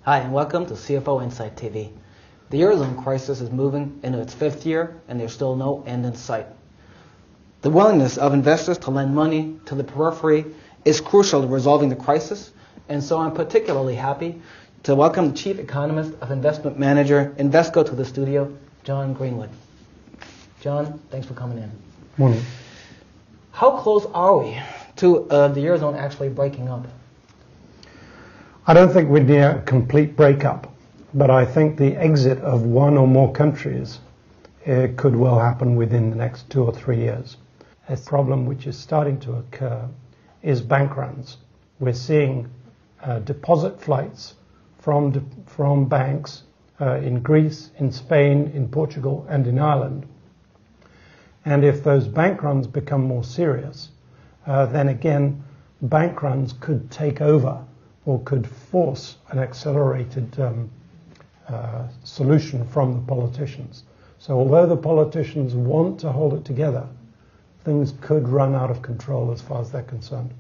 Hi, and welcome to CFO Insight TV. The Eurozone crisis is moving into its fifth year, and there's still no end in sight. The willingness of investors to lend money to the periphery is crucial to resolving the crisis, and so I'm particularly happy to welcome the Chief Economist of Investment Manager Invesco to the studio, John Greenwood. John, thanks for coming in. Morning. How close are we to the Eurozone actually breaking up? I don't think we're near a complete breakup, but I think the exit of one or more countries could well happen within the next 2 or 3 years. A problem which is starting to occur is bank runs. We're seeing deposit flights from banks in Greece, in Spain, in Portugal, and in Ireland. And if those bank runs become more serious, then again, bank runs could take over or could force an accelerated solution from the politicians. So although the politicians want to hold it together, things could run out of control as far as they're concerned.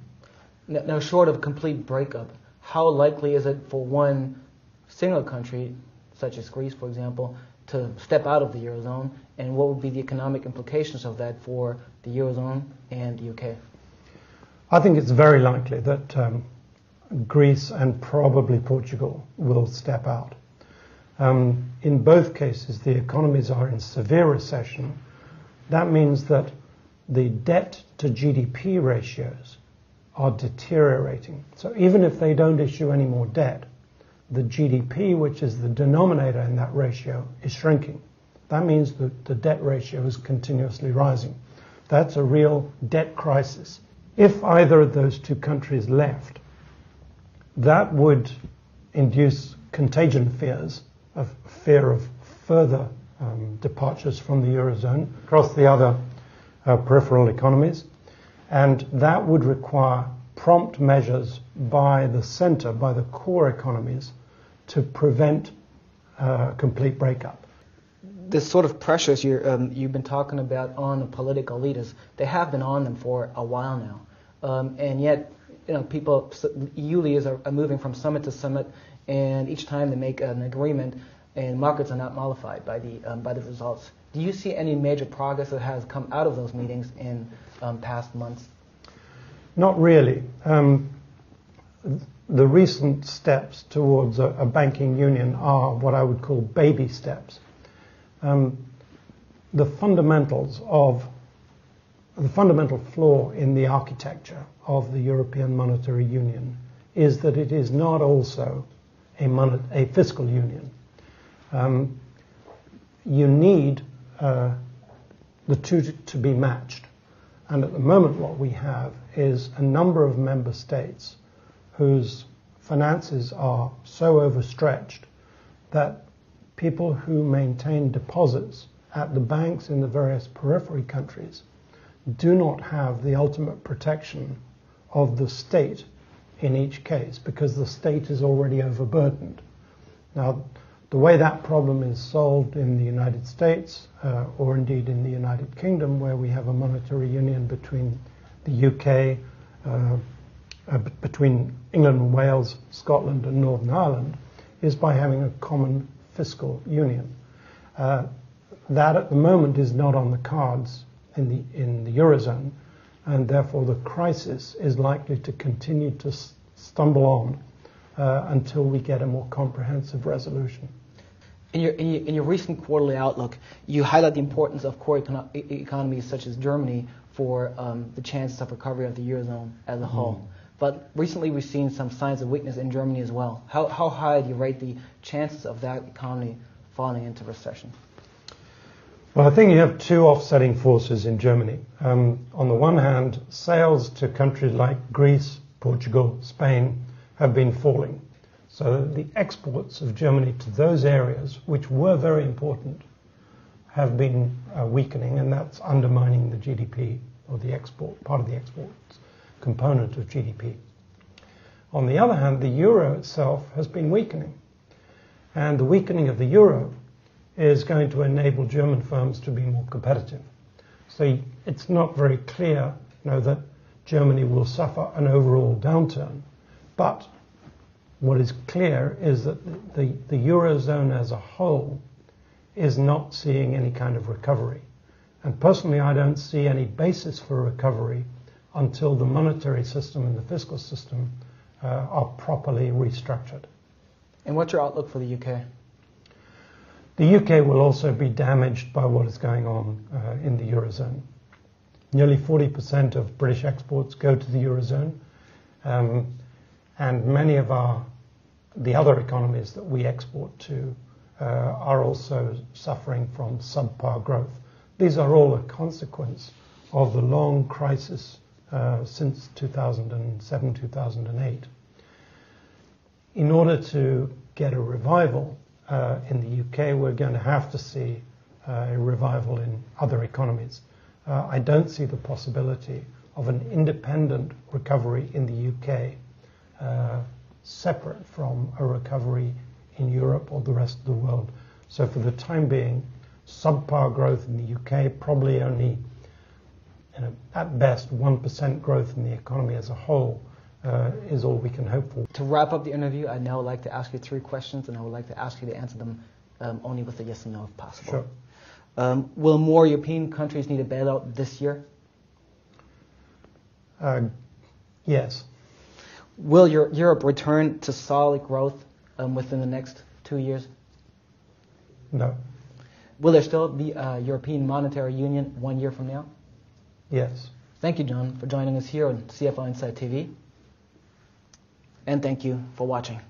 Now, short of complete breakup, how likely is it for one single country, such as Greece, for example, to step out of the Eurozone, and what would be the economic implications of that for the Eurozone and the UK? I think it's very likely that Greece and probably Portugal will step out. In both cases, the economies are in severe recession. That means that the debt-to-GDP ratios are deteriorating. So even if they don't issue any more debt, the GDP, which is the denominator in that ratio, is shrinking. That means that the debt ratio is continuously rising. That's a real debt crisis. If either of those two countries left, that would induce contagion fears, of fear of further departures from the Eurozone across the other peripheral economies, and that would require prompt measures by the center, by the core economies, to prevent complete breakup. This sort of pressures you've been talking about on the political leaders, they have been on them for a while now, and yet people, EU leaders are moving from summit to summit, and each time they make an agreement, and markets are not mollified by the results. Do you see any major progress that has come out of those meetings in past months? Not really. The recent steps towards a banking union are what I would call baby steps. The fundamental flaw in the architecture of the European Monetary Union is that it is not also a fiscal union. You need the two to be matched. And at the moment what we have is a number of member states whose finances are so overstretched that people who maintain deposits at the banks in the various periphery countries do not have the ultimate protection of the state in each case, because the state is already overburdened. Now, the way that problem is solved in the United States, or indeed in the United Kingdom, where we have a monetary union between the UK, between England and Wales, Scotland and Northern Ireland, is by having a common fiscal union. That at the moment is not on the cards in the Eurozone, and therefore the crisis is likely to continue to stumble on until we get a more comprehensive resolution. In your recent quarterly outlook, you highlight the importance of core economies such as Germany for the chances of recovery of the Eurozone as a whole. But recently we've seen some signs of weakness in Germany as well. How high do you rate the chances of that economy falling into recession? Well, I think you have two offsetting forces in Germany. On the one hand, sales to countries like Greece, Portugal, Spain have been falling. So the exports of Germany to those areas, which were very important, have been weakening, and that's undermining the GDP, or the export, part of the export component of GDP. On the other hand, the euro itself has been weakening. And the weakening of the euro is going to enable German firms to be more competitive. So it's not very clear, that Germany will suffer an overall downturn, but What is clear is that the Eurozone as a whole is not seeing any kind of recovery. And personally, I don't see any basis for recovery until the monetary system and the fiscal system are properly restructured. And what's your outlook for the UK? The UK will also be damaged by what is going on in the Eurozone. Nearly 40% of British exports go to the Eurozone, and many of the other economies that we export to are also suffering from subpar growth. These are all a consequence of the long crisis since 2007, 2008. In order to get a revival in the UK, we're going to have to see a revival in other economies. I don't see the possibility of an independent recovery in the UK separate from a recovery in Europe or the rest of the world. So for the time being, subpar growth in the UK, probably only at best 1% growth in the economy as a whole is all we can hope for. To wrap up the interview, I'd now like to ask you 3 questions, and I would like to ask you to answer them only with a yes and no if possible. Sure. Will more European countries need a bailout this year? Yes. Will Europe return to solid growth within the next 2 years? No. Will there still be a European Monetary Union 1 year from now? Yes. Thank you, John, for joining us here on CFO Insight TV. And thank you for watching.